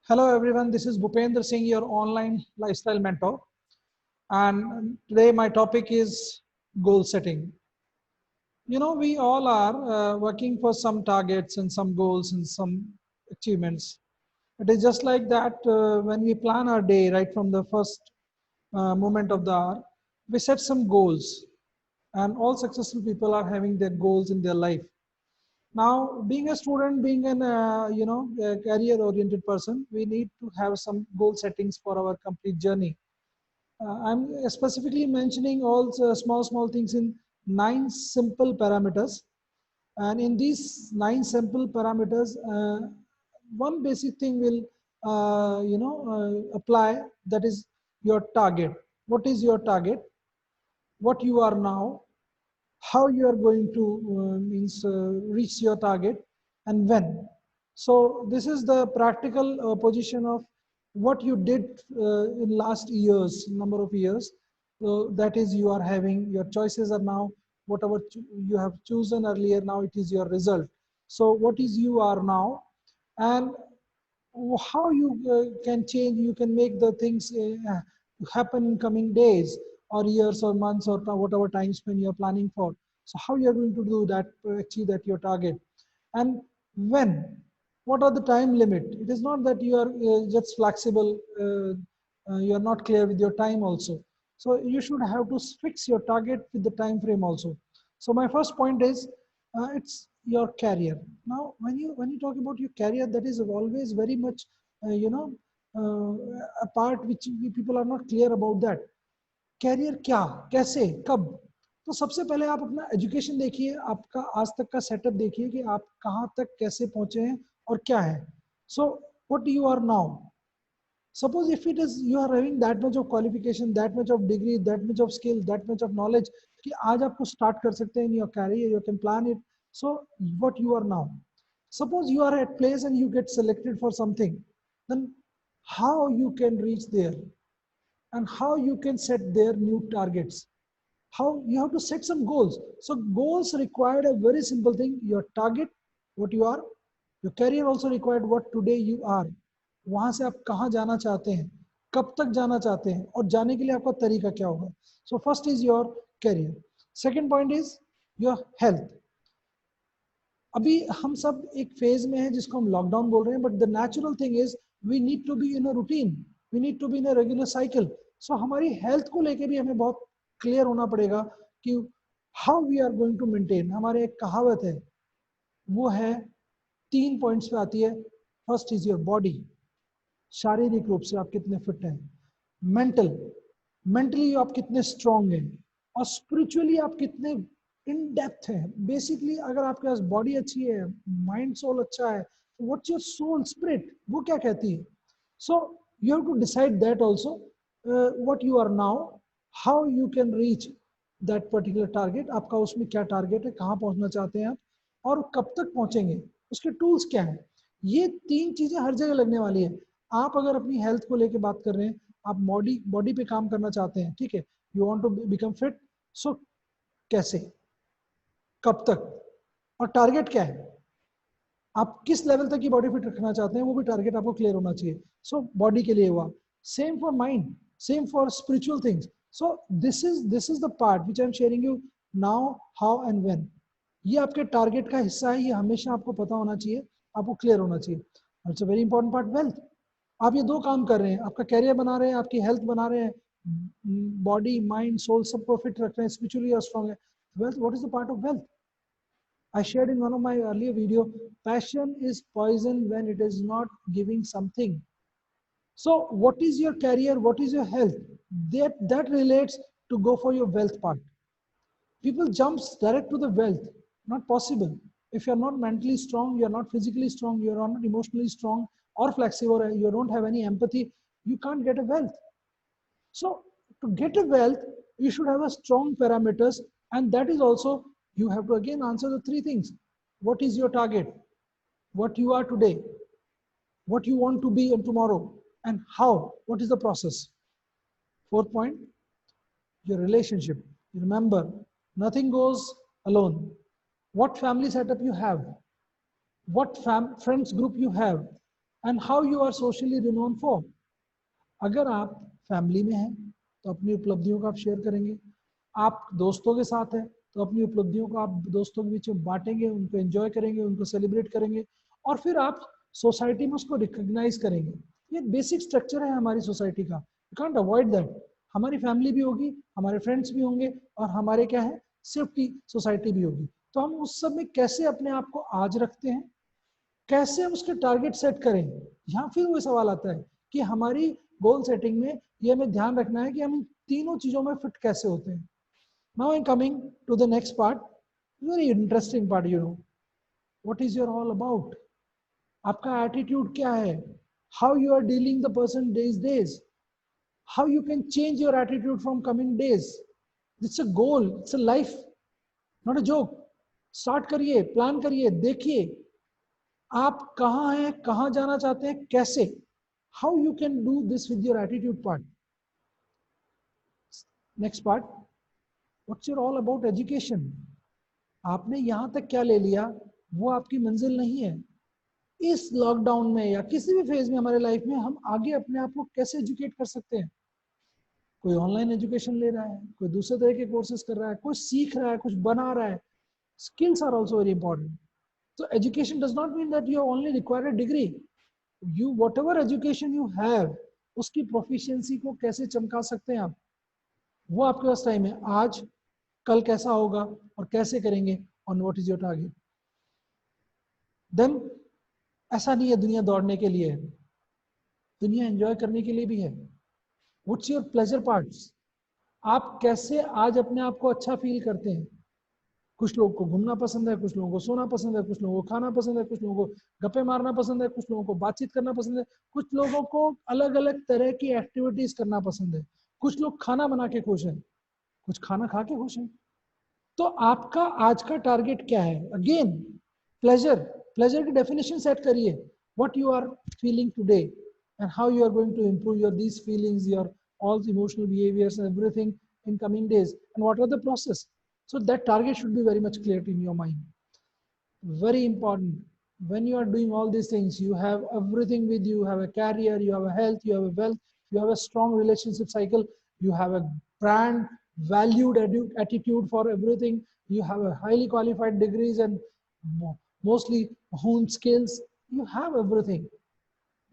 Hello everyone, this is Bhupendra Singh, your online lifestyle mentor. And today my topic is goal setting. You know, we all are working for some targets and some goals and some achievements. It is just like that when we plan our day right from the first moment of the hour, we set some goals. And all successful people are having their goals in their life. Now, being a student, being an a career-oriented person, we need to have some goal settings for our complete journey. I'm specifically mentioning all small things in 9 simple parameters, and in these 9 simple parameters, one basic thing will apply. That is your target. What is your target? What you are now, how you are going to reach your target, and when. So this is the practical position of what you did in last years, number of years. So that is, you are having your choices are now whatever you have chosen earlier, now it is your result. So what is you are now, and how you can change, you can make the things happen in coming days or years or months or whatever time span you're planning for. So how you're going to do that to achieve that your target, and when, what are the time limit. It is not that you are just flexible, you are not clear with your time also. So you should have to fix your target with the time frame also. So my first point is it's your career. Now when you talk about your career, that is always very much a part which people are not clear about that. Career क्या, कैसे, कब? तो सबसे पहले आप अपना education देखिए, आपका आज तक का सेटअप देखिए कि आप कहाँ तक कैसे पहुंचे हैं और क्या है. So what you are now. Suppose if it is you are having that much of qualification, that much of degree, that much of skill, that much of knowledge कि आज आपको start कर सकते हैं in your career, you can plan it. So what you are now. Suppose you are at place and you get selected for something, then how you can reach there, and how you can set their new targets. How you have to set some goals. So goals required a very simple thing: your target, what you are. Your career also required what today you are. वहां से आप कहाँ जाना चाहते हैं, कब तक जाना चाहते हैं, और जाने के लिए आपका तरीका क्या होगा. So first is your career. Second point is your health. अभी हम सब एक फेज में हैं जिसको हम लॉकडाउन बोल रहे हैं, but the natural thing is we need to be in a routine, we need to be in a regular cycle. So हमारी हेल्थ को लेके भी हमें बहुत क्लियर होना पड़ेगा कि how we are going to maintain. हमारे एक कहावत है, वो है 3 पॉइंट्स पे आती है. फर्स्ट इज योर बॉडी, शारीरिक रूप से आप कितने फिट हैं. मेंटल, मेंटली आप कितने स्ट्रांग हैं. और स्पिरिचुअली आप कितने इन डेप्थ हैं. बेसिकली अगर आपके पास बॉडी अच्छी है, माइंड सोल अच्छा है, व्हाट्स योर सोल स्पिरिट, वो क्या कहती है. So you have to decide that also, what you are now, how you can reach that particular target. आपका उसमें क्या टारगेट है, कहाँ पहुंचना चाहते हैं आप, और कब तक पहुंचेंगे, उसके टूल्स क्या है. ये 3 चीजें हर जगह लगने वाली है. आप अगर अपनी हेल्थ को लेके बात कर रहे हैं, आप बॉडी बॉडी पे काम करना चाहते हैं, ठीक है, you want to become fit. So कैसे, कब तक, और टारगेट क्या है, आप किस लेवल तक की बॉडी फिट रखना चाहते हैं, वो भी टारगेट आपको क्लियर होना चाहिए. सो बॉडी के लिए हुआ. Same for mind, same for spiritual things. So this is the part which I am sharing you now, how and when. ये आपके टारगेट का हिस्सा है, ये हमेशा आपको पता होना चाहिए, आपको क्लियर होना चाहिए. It's a very important part, wealth. आप ये 2 काम कर रहे हैं, आपका कैरियर बना रहे हैं, आपकी हेल्थ बना रहे हैं, बॉडी माइंड सोल सबको फिट रख रहे हैं, स्पिरिचुअली और स्ट्रॉन्ग है. Wealth, what is the part of wealth? I shared in one of my earlier video, passion is poison when it is not giving something. So what is your career, what is your health? That relates to go for your wealth part. People jumps direct to the wealth. Not possible. If you're not mentally strong, you're not physically strong, you're not emotionally strong or flexible, or you don't have any empathy, you can't get a wealth. So to get a wealth, you should have a strong parameters, and that is also, you have to again answer the 3 things. What is your target? What you are today? What you want to be in tomorrow? And how? What is the process? Fourth point, your relationship. Remember, nothing goes alone. What family setup you have, what friends group you have, and how you are socially renown for. अगर आप family में हैं तो अपनी उपलब्धियों को आप share करेंगे, आप दोस्तों के साथ हैं तो अपनी उपलब्धियों को आप दोस्तों के बीच में बांटेंगे, उनको एंजॉय करेंगे, उनको सेलिब्रेट करेंगे, और फिर आप सोसाइटी में उसको रिकॉग्नाइज करेंगे। ये बेसिक स्ट्रक्चर है हमारी सोसाइटी का, यू कांट अवॉइड दैट। हमारी फैमिली भी होगी, हमारे फ्रेंड्स भी होंगे, और हमारे क्या है, सेफ्टी सोसाइटी भी होगी। तो हम उस सब में कैसे अपने आप को आज रखते हैं, कैसे हम उसके टारगेट सेट करें। यहाँ फिर वो सवाल आता है कि हमारी गोल सेटिंग में ये हमें ध्यान रखना है कि हम इन तीनों चीजों में फिट कैसे होते हैं। Now I am coming to the next part, very interesting part, you know what is your all about. आपका एटीट्यूड क्या है, how you are dealing the person days, how you can change your attitude from coming days. It's a goal, it's a life, not a joke. Start करिए, plan करिए, देखिए आप कहाँ हैं, कहाँ जाना चाहते हैं, कैसे, how you can do this with your attitude part. Next part, what's your all about education. आपने यहाँ तक क्या ले लिया वो आपकी मंजिल नहीं है। इस लॉकडाउन में या किसी भी फेज में हमारे लाइफ में हम आगे अपने आप को कैसे एजुकेट कर सकते हैं। कोई ऑनलाइन एजुकेशन ले रहा है, कोई दूसरे तरह के कोर्सेज कर रहा है, कोई सीख रहा है, कुछ बना रहा है। Skills are also very important. So education does not mean that you only require a degree. You whatever education you have, उसकी proficiency को कैसे चमका सकते हैं आप, वो आपके पास टाइम है। आज कल कैसा होगा और कैसे करेंगे, on what is your target. Then ऐसा नहीं है दुनिया दौड़ने के लिए है, दुनिया एंजॉय करने के लिए भी है। What's your pleasure parts? आप कैसे आज अपने आप को अच्छा फील करते हैं। कुछ लोगों को घूमना पसंद है, कुछ लोगों को सोना पसंद है, कुछ लोगों को खाना पसंद है, कुछ लोगों को गप्पे मारना पसंद है, कुछ लोगों को बातचीत करना पसंद है, कुछ लोगों को अलग अलग तरह की एक्टिविटीज करना पसंद है, कुछ लोग खाना बना के खुश हैं, कुछ खाना खा के खुश हैं। तो आपका आज का टारगेट क्या है। अगेन प्लेजर, प्लेजर की डेफिनेशन सेट करिए, what you are feeling today and how you are going to improve your these feelings, your all emotional behaviours and everything in coming days, and what are the process. So that target should be very much clear in your mind. Very important. When you are doing all these things, you have everything with you. You have a career, you have a health, you have a wealth, you have a strong relationship cycle, you have a brand valued attitude for everything, you have a highly qualified degrees and mostly honed skills, you have everything.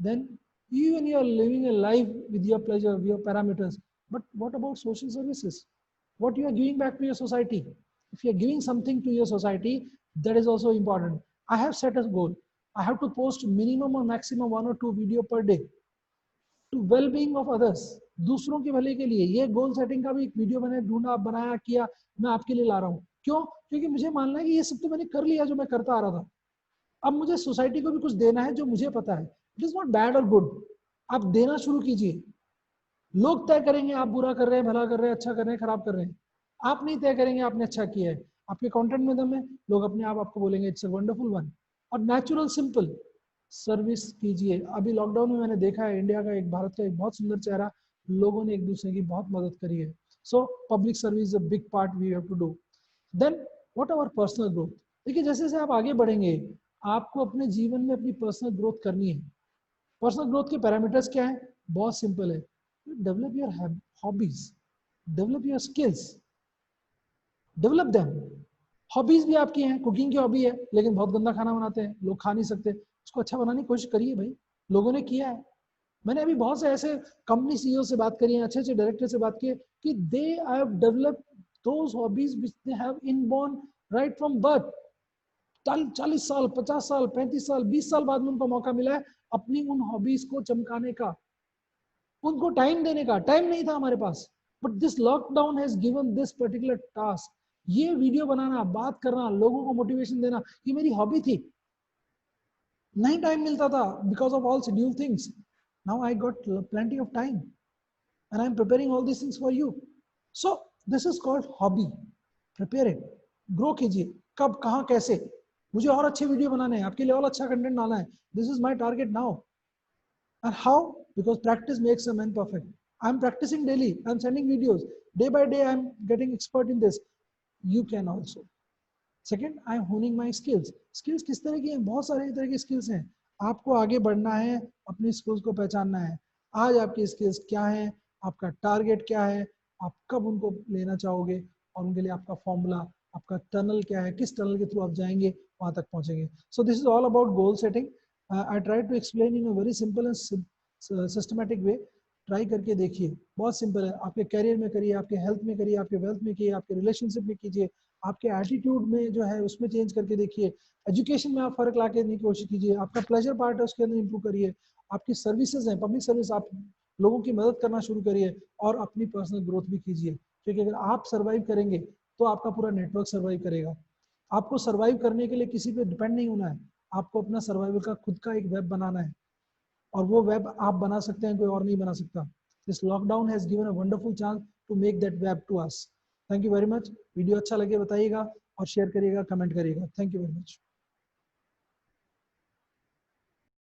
Then even you are living a life with your pleasure, your parameters. But what about social services? What you are giving back to your society? If you are giving something to your society, that is also important. I have set a goal. I have to post minimum or maximum 1 or 2 video per day to well-being of others. दूसरों के भले के लिए। ये goal setting का भी एक video मैंने ढूंढा, बनाया, किया, मैं आपके लिए ला रहा हूँ। क्यों? क्योंकि मुझे मानना है कि ये सब तो मैंने कर लिया जो मैं करता आ रहा था। अब मुझे सोसाइटी को भी कुछ देना है जो मुझे पता है। इट इज नॉट बैड और गुड, आप देना शुरू कीजिए। लोग तय करेंगे आप बुरा कर रहे हैं, भला कर रहे हैं, अच्छा कर रहे हैं, खराब कर रहे हैं। आप नहीं तय करेंगे आपने अच्छा किया है। आपके कंटेंट में दम है, लोग अपने आप आपको बोलेंगे इट्स अ वंडरफुल वन। और नेचुरल सिंपल सर्विस कीजिए। अभी लॉकडाउन में मैंने देखा है इंडिया का एक, भारत का एक बहुत सुंदर चेहरा, लोगों ने एक दूसरे की बहुत मदद करी है। So public service a big part we have to do. Then what our personal growth. देखिए जैसे जैसे आप आगे बढ़ेंगे आपको अपने जीवन में अपनी पर्सनल ग्रोथ करनी है। पर्सनल ग्रोथ के पैरामीटर्स क्या है? बहुत सिंपल है। Develop your hobbies, develop your skills, develop them. Hobbies भी आपकी हैं, कुकिंग की हॉबी है लेकिन बहुत गंदा खाना बनाते हैं, लोग खा नहीं सकते, उसको अच्छा बनाने की कोशिश करिए भाई, लोगों ने किया है। मैंने अभी बहुत से ऐसे कंपनी सीईओ से बात करी है, अच्छे अच्छे डायरेक्टर से बात की है कि they have developed those hobbies which they have inborn right from birth. 40 साल, 50 साल, 35 साल, 20 साल बाद में उनको मौका मिला है अपनी उन हॉबीज को चमकाने का, उनको टाइम देने का। टाइम नहीं था हमारे पास, but this lockdown has given this particular task. ये वीडियो बनाना, बात करना, लोगों को मोटिवेशन देना, ये मेरी हॉबी थी। नहीं टाइम मिलता था because of all schedule things. Now I got plenty of time and I am preparing all this things for you. So this is called hobby. Prepare it, grow कीजिए। कब, कहाँ, कैसे। मुझे और अच्छे वीडियो बनाने हैं, आपके लिए और अच्छा कंटेंट डालना है। This is my target now. And how? Because practice makes a man perfect. I'm practicing daily. I'm sending videos. Day by day, I'm getting expert in this. You can also. Second, I'm honing my skills. Skills किस तरह की हैं? बहुत सारे तरह की skills हैं। आपको आगे बढ़ना है, अपनी स्किल्स को पहचानना है। आज आपकी स्किल्स क्या है, आपका टारगेट क्या है, आप कब उनको लेना चाहोगे, और उनके लिए आपका फॉर्मूला, आपका टनल क्या है, किस टनल के थ्रू आप जाएंगे, वहां तक पहुंचेंगे। So this is all about goal setting. I try to explain in a very simple and systematic way. Try करके देखिए, बहुत सिंपल है। आपके करियर में करिए, आपके हेल्थ में करिए, आपके वेल्थ में कीजिए, आपके रिलेशनशिप में कीजिए, आपके एटीट्यूड में जो है उसमें चेंज करके देखिए, एजुकेशन में आप फर्क ला के की कोशिश कीजिए, आपका प्लेजर पार्ट है उसके अंदर इंप्रूव करिए, आपकी सर्विसेज हैं, पब्लिक सर्विस, आप लोगों की मदद करना शुरू करिए, और अपनी पर्सनल ग्रोथ भी कीजिए। क्योंकि अगर आप सर्वाइव करेंगे तो आपका पूरा नेटवर्क सर्वाइव करेगा। आपको सर्वाइव करने के लिए किसी पे डिपेंड नहीं होना है, आपको अपना सर्वाइवल का खुद का एक वेब बनाना है, और वो वेब आप बना सकते हैं, कोई और नहीं बना सकता। This lockdown has given a wonderful chance to make that web to us. Thank you very much. Video अच्छा लगे बताइएगा, और शेयर करिएगा, कमेंट करिएगा। Thank you very much.